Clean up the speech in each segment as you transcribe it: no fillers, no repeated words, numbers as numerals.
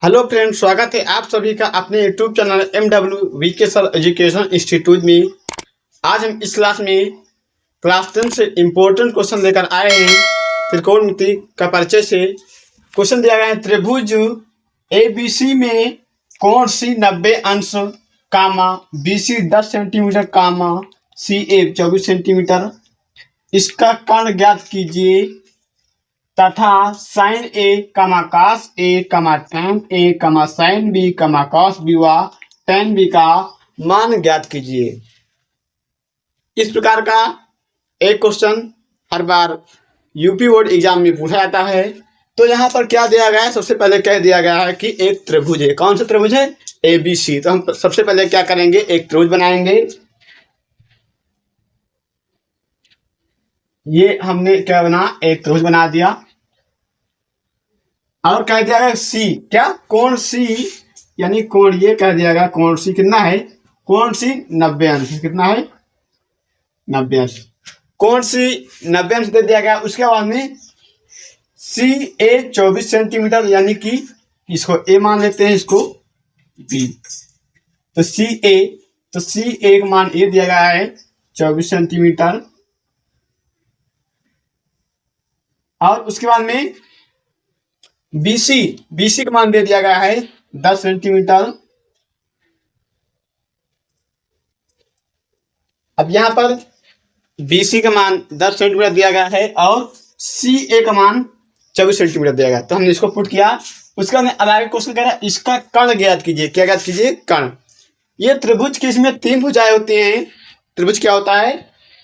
Hello friends, स्वागत है आप सभी का अपने YouTube channel MWVK sir education institute में। आज हम इस क्लास में क्लास 10 से इम्पोर्टेंट क्वेश्चन लेकर आए हैं। त्रिकोणमिति का परिचय से क्वेश्चन दिया गया है, त्रिभुज ABC में कोण C 90 अंश कामा BC 10 सेंटीमीटर कामा CA 24 सेंटीमीटर, इसका कर्ण ज्ञात कीजिए तथा साइन ए कमा कॉस ए कमा tan A comma sine B comma cos B व tan बी का मान ज्ञात कीजिए। इस प्रकार का एक क्वेश्चन हर बार यूपी बोर्ड एग्जाम में पूछा जाता है। तो यहाँ पर क्या दिया गया है, सबसे पहले कह दिया गया है कि एक त्रिभुज है। कौन सा त्रिभुज है? ABC। तो हम सबसे पहले क्या करेंगे, एक त्रिभुज बनाएंगे। ये हमने क्या बना, एक त्रिभुज बना दिया। और कह दिया गया C, क्या कोण C यानी कोण, ये कह दिया गया कोण C कितना है, कोण C 90 अंश। कितना है? 90 अंश। कोण C 90 अंश दे दिया गया। उसके बाद में CA 24 सेंटीमीटर, यानी कि इसको A मान लेते हैं, इसको B। तो CA का मान A दिया गया है 24 सेंटीमीटर। और उसके बाद में BC का मान दे दिया गया है 10 सेंटीमीटर। अब यहां पर BC का मान 10 सेंटीमीटर दिया गया है और CA का मान 24 सेंटीमीटर दिया गया। तो हमने इसको पुट किया। उसके बाद अब आगे क्वेश्चन कह रहा है, इसका कर्ण ज्ञात कीजिए। क्या ज्ञात कीजिए? कर्ण। ये त्रिभुज की इसमें 3 भुजाएं होती हैं। त्रिभुज क्या होता है?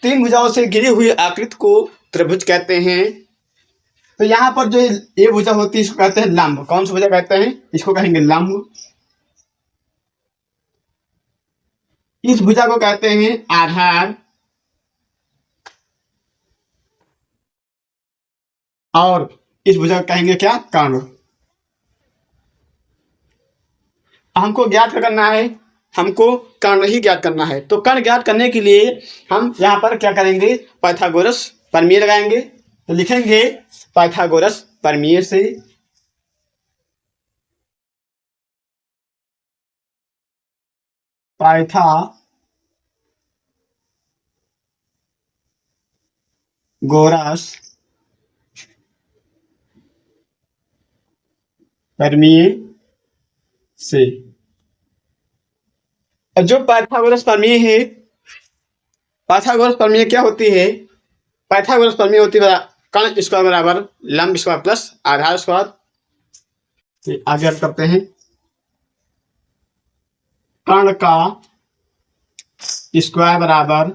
3 भुजाओं से घिरी हुई आकृति को त्रिभुज कहते हैं। तो यहाँ पर जो ये भुजा होती है इसको कहते हैं लंब। कौन सी भुजा कहते हैं? इसको कहेंगे लंब। इस भुजा को कहते हैं आधार और इस भुजा को कहेंगे क्या? कर्ण। हमको ज्ञात करना है, हमको कर्ण ही ज्ञात करना है। तो कर्ण ज्ञात करने के लिए हम यहाँ पर क्या करेंगे, पाइथागोरस प्रमेय लगाएंगे। तो लिखेंगे पाइथागोरस प्रमेय से पाइथागोरस प्रमेय से। जो पाइथागोरस प्रमेय है, पाइथागोरस प्रमेय क्या होती है? पाइथागोरस प्रमेय होती है कर्ण स्क्वायर बराबर लंब स्क्वायर प्लस आधार स्क्वायर। आगे हम करते हैं, कर्ण का स्क्वायर बराबर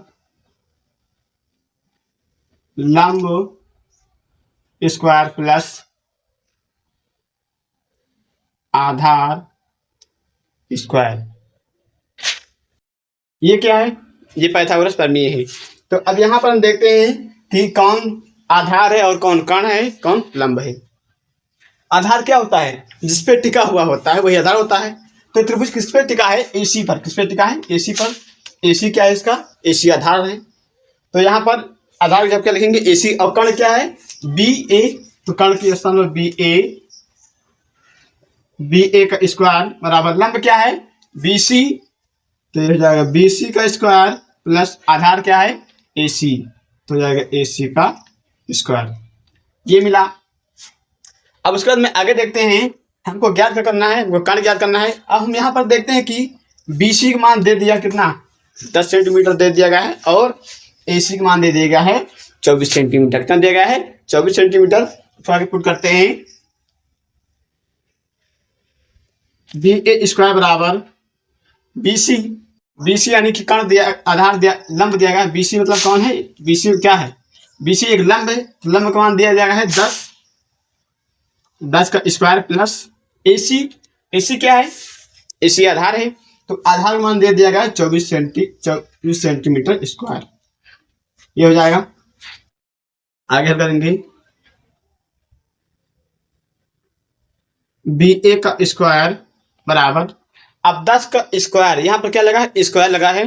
लंब स्क्वायर प्लस आधार स्क्वायर। ये क्या है? ये पाइथागोरस प्रमेय है। तो अब यहां पर हम देखते हैं कि कौन आधार है और कौन कर्ण है, कौन लंब है। आधार क्या होता है? जिस पे टिका हुआ होता है वही आधार होता है। तो त्रिभुज किस पे टिका है? AC पर। किस पे टिका है? AC पर। AC क्या है इसका? AC आधार है। तो यहाँ पर आधार जब क्या लिखेंगे? AC। और कर्ण क्या है? BA। तो कर्ण के स्थान पर BA का स्क्वायर बराबर लंब क्या है? BC। तो हो जाएगा BC का स्क्वायर प्लस आधार क्या है? AC। तो हो जाएगा AC का स्क्वायर। ये मिला। अब उसके बाद में आगे देखते हैं, हमको ज्ञात क्या करना है, वो कर्ण ज्ञात करना है। अब हम यहाँ पर देखते हैं कि BC का मान दे दिया कितना, 10 सेंटीमीटर दे दिया गया है और AC का मान दे दिया गया है 24 सेंटीमीटर। कितना दिया गया है? 24 सेंटीमीटर। तो आगे पुट करते हैं, BA स्क्वायर बराबर BC यानी कि कर्ण दिया, आधार दिया, लंब दिया गया। BC मतलब कौन है? BC क्या है? BC एक लंब है। तो लंब का मान दिया जाएगा है 10 का स्क्वायर प्लस AC क्या है? AC आधार है। तो आधार का मान दे दिया गया 24 सेंटीमीटर स्क्वायर। ये हो जाएगा। आगे करेंगे, BA का स्क्वायर बराबर, अब 10 का स्क्वायर, यहाँ पर क्या लगा है? स्क्वायर लगा है।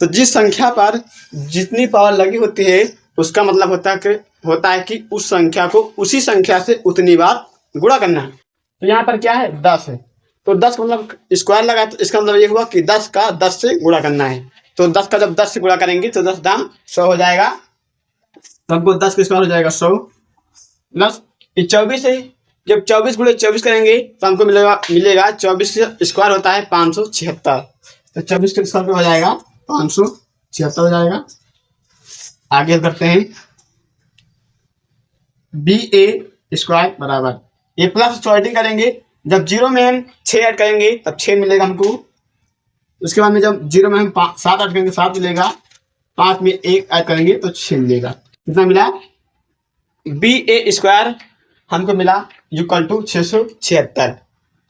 तो जिस संख्या पर जितनी पावर लगी होती है उसका मतलब होता है कि उस संख्या को उसी संख्या से उतनी बार गुणा करना है। तो यहाँ पर क्या है 10 है, तो 10 का मतलब स्क्वायर लगा, तो इसका मतलब ये हुआ कि 10 का 10 से गुणा करना है। तो 10 का जब 10 से गुणा करेंगे तो 10 दाम 100 हो जाएगा, तो हमको 10 का स्क्वायर हो जाएगा 100 प्लस 24 है। जब 24 गुणे 24 करेंगे तो हमको मिलेगा 24 का स्क्वायर होता है 576, तो 24 का स्क्वायर हो जाएगा 576 हो जाएगा। आगे करते हैं बी ए स्क्वायर बराबर ये प्लस सॉर्टिंग करेंगे, जब जीरो में हम 6 ऐड करेंगे तब 6 मिलेगा हमको। उसके बाद में जब जीरो में हम 7 ऐड करेंगे 7 मिलेगा, 5 में 1 ऐड करेंगे तो 6 मिलेगा। कितना मिला? बी ए स्क्वायर हमको मिला इक्वल टू 676।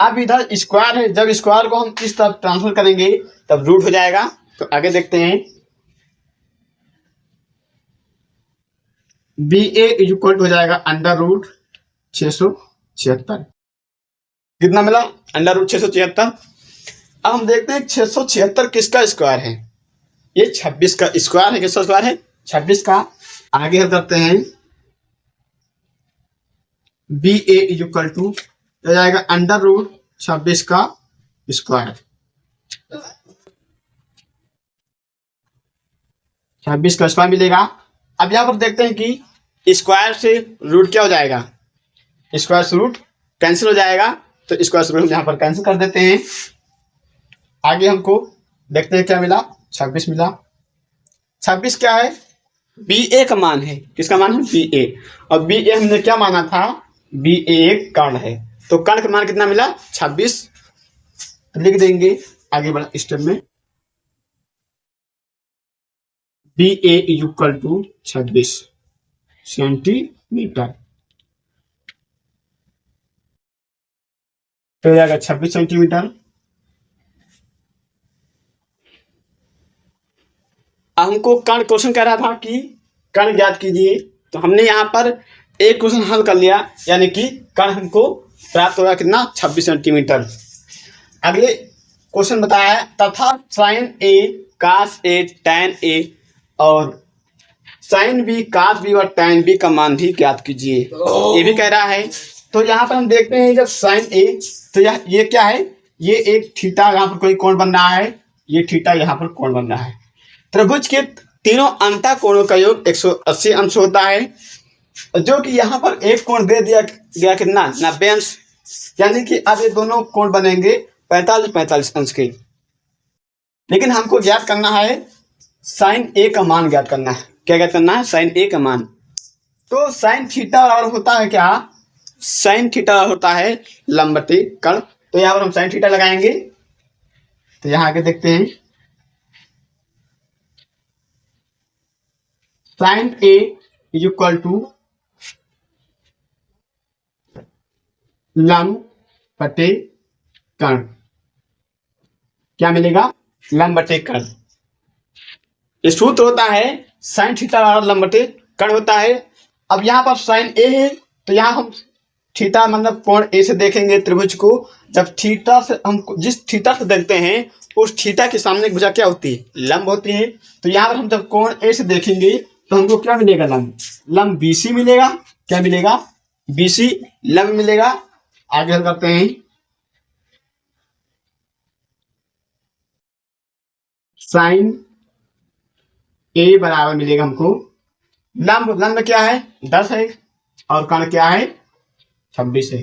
अब इधर स्क्वायर है, जब स्क्वायर को हम इस तरफ ट्रांसफर करेंगे तब रूट हो जाएगा। तो आगे देखते हैं बी ए इक्वल हो जाएगा अंडर रूट 676। कितना मिला? Under root 676। अब हम देखते हैं 676 किसका स्क्वायर है? ये 26 का स्क्वायर है। किसका स्क्वायर है? 26 का। आगे हम करते हैं बी ए इक्वल टू हो जाएगा अंडर रूट 26 का स्क्वायर। 26 का स्क्वायर मिलेगा। अब यहाँ पर देखते हैं कि स्क्वायर से रूट क्या हो जाएगा? स्क्वायर से रूट कैंसिल हो जाएगा, तो स्क्वायर से रूट हम यहाँ पर कैंसिल कर देते हैं। आगे हमको देखते हैं क्या मिला? 26 मिला। 26 क्या है? बी ए का मान है। किसका मान है? बी ए। और बी ए हमने क्या माना था? बी ए एक कर्ण है, तो कर्ण का मान कितना मिला? 26। तो लिख देंगे आगे बढ़ा स्टेप में B A equal to 26 centimetre, तो हो जाएगा 26 सेंटीमीटर। हमको कर्ण क्वेश्चन कह रहा था कि कर्ण ज्ञात कीजिए, तो हमने यहाँ पर एक क्वेश्चन हल कर लिया, यानी कि कर्ण हमको प्राप्त होगा कितना? 26 सेंटीमीटर। अगले क्वेश्चन बताया है तथा sign A cos A tan A और साइन बी कास बी और टैन बी का मान भी ज्ञात कीजिए, ये भी कह रहा है। तो यहाँ पर हम देखते हैं जब साइन ए, तो ये क्या है? ये एक थीटा, यहाँ पर कोई कोण बन रहा है, ये थीटा यहाँ पर कोण बन रहा है। त्रिभुज के तीनों अंतः कोणों का योग 180 अंश होता है, जो कि यहाँ पर एक कोण दे दिया गया कितना? 90 अंश, यानी कि अब ये दोनों कोण बनेंगे 45-45 अंश के। लेकिन हमको ज्ञात करना है साइन ए का मान ज्ञात करना है। क्या ज्ञात करना है? साइन ए का मान। तो साइन थीटा बराबर होता है क्या? साइन थीटा होता है लंब बटे कर्ण। तो यहाँ पर हम साइन थीटा लगाएंगे, तो यहाँ आगे देखते हैं साइन ए इक्वल टू लंब बटे कर्ण। क्या मिलेगा? लंब बटे कर्ण। ये सूत्र होता है साइन थीटा बराबर लंब बटे कर्ण होता है। अब यहाँ पर साइन ए है, तो यहाँ हम थीटा मतलब कोण ए से देखेंगे त्रिभुज को। जब थीटा से हम जिस थीटा से देखते हैं उस थीटा के सामने भुजा क्या होती है? लंब होती है। तो यहाँ पर हम जब कोण ए से देखेंगे तो हमको क्या मिलेगा? लंब बीसी मिलेगा। क्या मिलेगा? बीसी लंब मिलेगा। आगे हम करते हैं साइन ए बराबर मिलेगा हमको लंब क्या है? 10 है और कर्ण क्या है? 26 है।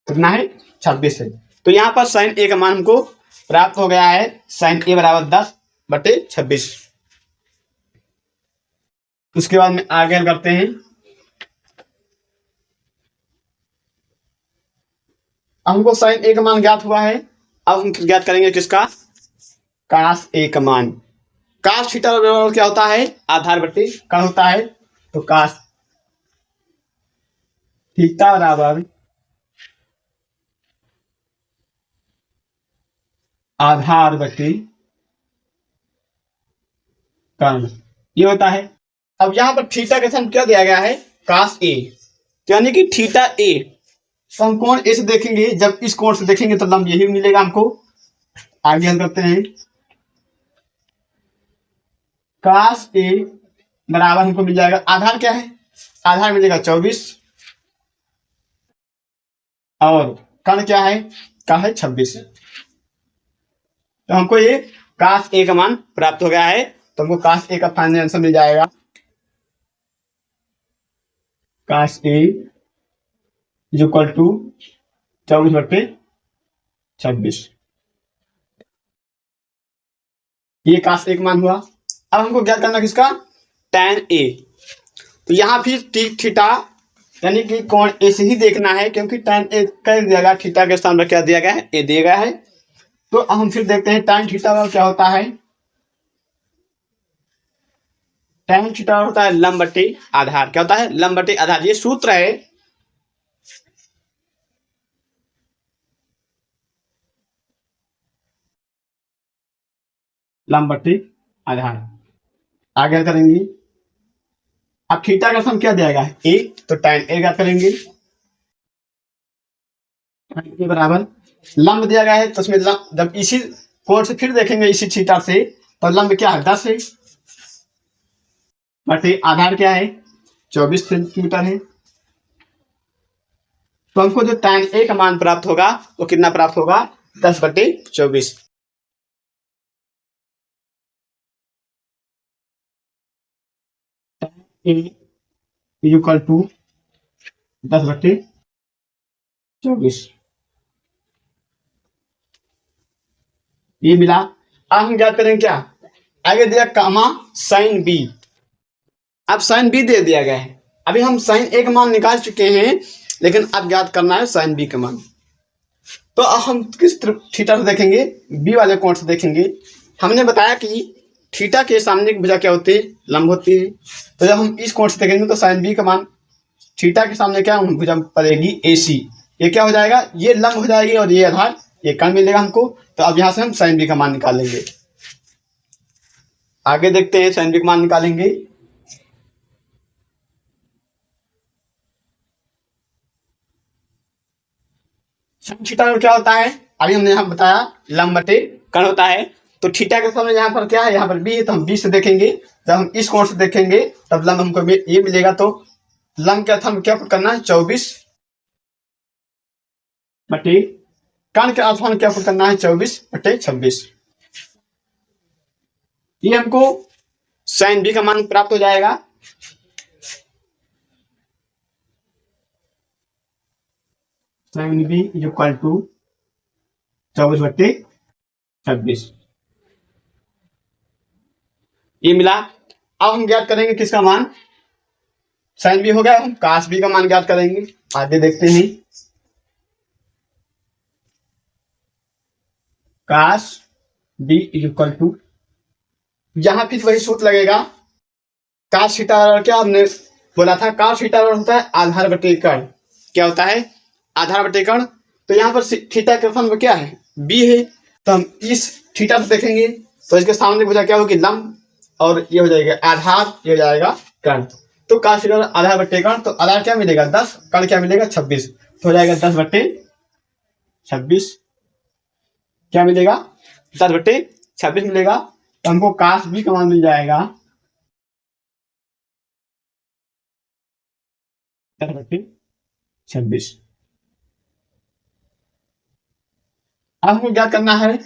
कितना है? 26 है। तो यहाँ पर साइन ए का मान हमको प्राप्त हो गया है, साइन ए बराबर 10 बटे 26। उसके बाद में आगे हम करते हैं हमको साइन ए का मान ज्ञात हुआ है। अब हम ज्ञात करेंगे किसका? कास ए का मान। कास थीटा बराबर क्या होता है? आधार बटे कर्ण होता है। तो कास थीटा बराबर आधार बटे कर्ण, ये होता है। अब यहाँ पर थीटा के साथ क्या दिया गया है? कास ए, यानी कि थीटा ए। तो हम कोण ए से देखेंगे, जब इस कोण से देखेंगे तो लंब यही मिलेगा हमको। आगे हम करते हैं कास ए बराबर हमको मिल जाएगा, आधार क्या है? आधार मिलेगा 24 और कर्ण क्या है, का है 26। तो हमको ये काश ए का मान प्राप्त हो गया है, तो हमको काश ए का फाइनल आंसर मिल जाएगा। काश ए इज इक्वल टू 24/26। ये काश ए का मान हुआ। अब हमको क्या करना किसका, tan ए। तो यहाँ फिर थीटा यानी कि कोण ए से ही देखना है, क्योंकि tan ए कर दिया गया, थीटा के सामने क्या दिया गया है, ए दिया गया है। तो अब हम फिर देखते हैं tan थीटा का क्या होता है। tan थीटा होता है लंब बटे आधार। क्या होता है, लंब बटे आधार। ये सूत्र है, लंब बटे आधार। आगे करेंगे, अब थीटा का सम क्या दिया गया है, ए, तो tan ए ज्ञात करेंगे। tan ए बराबर लंब दिया गया है, तो उसमें जब इसी कोण से फिर देखेंगे इसी थीटा से, तो लंब क्या है 10 है, बटे आधार क्या है 24 सेंटीमीटर है। तो हमको जो tan ए का मान प्राप्त होगा वो कितना प्राप्त होगा, 10/24। tan ए इक्वल टू 10/24 ये मिला। अब हम ज्ञात करेंगे क्या, आगे दिया कामा साइन बी। अब साइन बी दे दिया गया है। अभी हम साइन ए का मान निकाल चुके हैं, लेकिन अब ज्ञात करना है साइन बी का मान। तो अब हम किस थीटा से देखेंगे, बी वाले कोण से देखेंगे। हमने बताया कि थीटा के सामने की भुजा क्या होती है, लंब होती है। तो जब हम इस कोण से देखेंगे तो साइन बी का मान, थीटा के सामने क्या भुजा पड़ेगी ए सी, ये क्या हो जाएगा, ये लंब हो जाएगी और ये आधार, ये कर्ण मिलेगा हमको। तो अब यहां से हम साइन बी का मान निकालेंगे। आगे देखते हैं साइन बी का मान निकालेंगे। साइन थीटा क्या होता है, अभी हमने यहाँ बताया लंब बटे कर्ण होता है। तो थीटा के सामने यहाँ पर क्या है, यहाँ पर बी है, तो हम बी से देखेंगे। जब हम इस कोण से देखेंगे तब लंब हमको ये मिलेगा। तो लंब क्या था, क्या करना है 24 बटे कर्ण के अर्थ क्या करना है 24/26। ये हमको साइन बी का मान प्राप्त हो जाएगा। साइन बी इक्वल टू 24/26 ये मिला। अब हम ज्ञात करेंगे किसका मान, साइन बी हो गया, हम काश बी का मान ज्ञात करेंगे। आगे देखते हैं, काश बी इक्वल टू, यहां फिर वही सूत्र लगेगा। काश थीटा क्या हमने बोला था, काश थीटा होता है आधार बटे कर्ण। क्या होता है, आधार बटे कर्ण। तो यहाँ पर थीटा के फल में क्या है, बी है। तो हम इस थीटा से देखेंगे तो इसके सामने भुजा क्या होगी, लंब, और ये हो जाएगा आधार, ये हो जाएगा कर्ण। तो काश थीटा आधार बटे कर्ण, तो आधार क्या मिलेगा 10, कर्ण क्या मिलेगा 26। तो हो जाएगा 10/26 क्या मिलेगा, 10/26 मिलेगा। तो हमको काश बी का मान मिल जाएगा 10/26। अब हमको क्या करना है,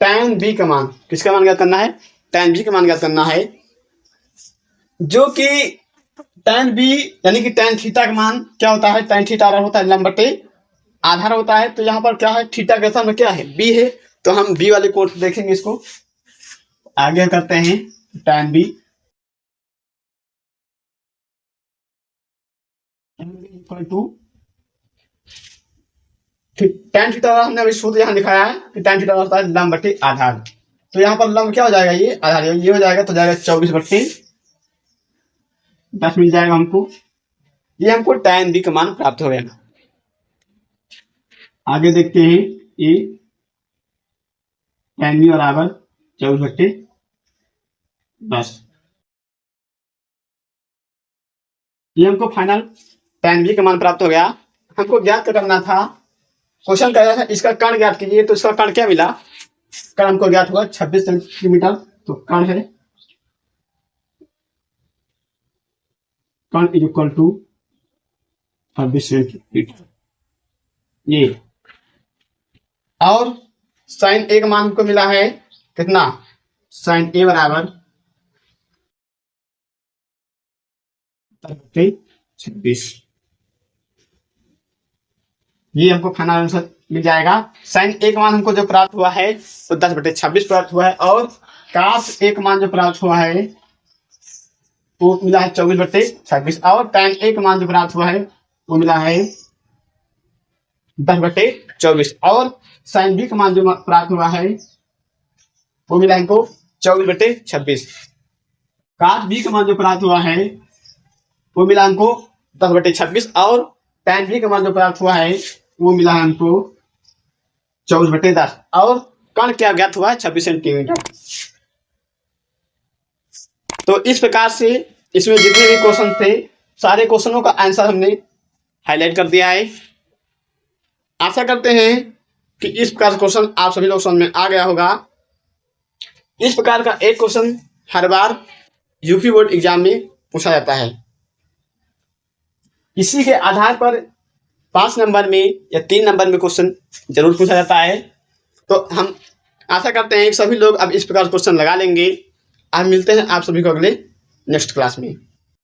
tan बी का मान, किसका मान ज्ञात करना है, tan बी का मान ज्ञात करना है। जो कि tan बी यानी कि tan थीटा का मान क्या होता है, tan थीटा होता है लंब बटे आधार होता है। तो यहाँ पर क्या है, थीटा के सामने क्या है, बी है। तो हम बी वाले कोण से देखेंगे इसको। आगे करते हैं, tan B equal to tan theta हमने अभी सूत्र यहाँ दिखाया है कि tan थीटा होता है लंब बटे आधार। तो यहाँ पर लंब क्या हो जाएगा, ये आधार, ये हो जाएगा, तो जाएगा 24/10 मिल जाएगा हमको। ये हमको tan बी का मान प्राप्त हो गया। आगे देखते हैं, ये tan बी बराबर 24/10। ये हमको फाइनल tan बी का मान प्राप्त हो गया। हमको ज्ञात करना था, क्वेश्चन कर रहा था इसका कर्ण ज्ञात कीजिए। तो इसका कर्ण क्या मिला, कर्ण हमको ज्ञात हुआ 26 सेंटीमीटर। तो कर्ण है, कर्ण इज इक्वल टू 26 सेंटीमीटर। ये, और साइन ए का मान हमको मिला है कितना, साइन ए बराबर 10/26। ये हमको फाइनल आंसर मिल जाएगा। साइन ए का मान हमको जो प्राप्त हुआ है वो 10/26 प्राप्त हुआ है, और काश ए का मान जो प्राप्त हुआ है वो मिला है 24/26, और tan ए का मान जो प्राप्त हुआ है वो मिला है 10/24, और साइन बी का मान जो प्राप्त हुआ है वो मिला हमको 24/26। काश बी का मान जो प्राप्त हुआ है वो मिला हमको 10/26, और tan बी का मान जो प्राप्त हुआ है वो मिला है हमको 24/10, और कण क्या ज्ञात हुआ है 26 सेंटीमीटर। तो इस प्रकार से इसमें जितने भी क्वेश्चन थे सारे क्वेश्चनों का आंसर हमने हाईलाइट कर दिया है। आशा करते हैं कि इस प्रकार का क्वेश्चन आप सभी लोग समझ में आ गया होगा। इस प्रकार का एक क्वेश्चन हर बार यूपी बोर्ड एग्जाम में पूछा जाता है। इसी के आधार पर 5 नंबर में या 3 नंबर में क्वेश्चन जरूर पूछा जाता है। तो हम आशा करते हैं कि सभी लोग अब इस प्रकार क्वेश्चन लगा लेंगे। अब मिलते हैं आप सभी को अगले नेक्स्ट क्लास में।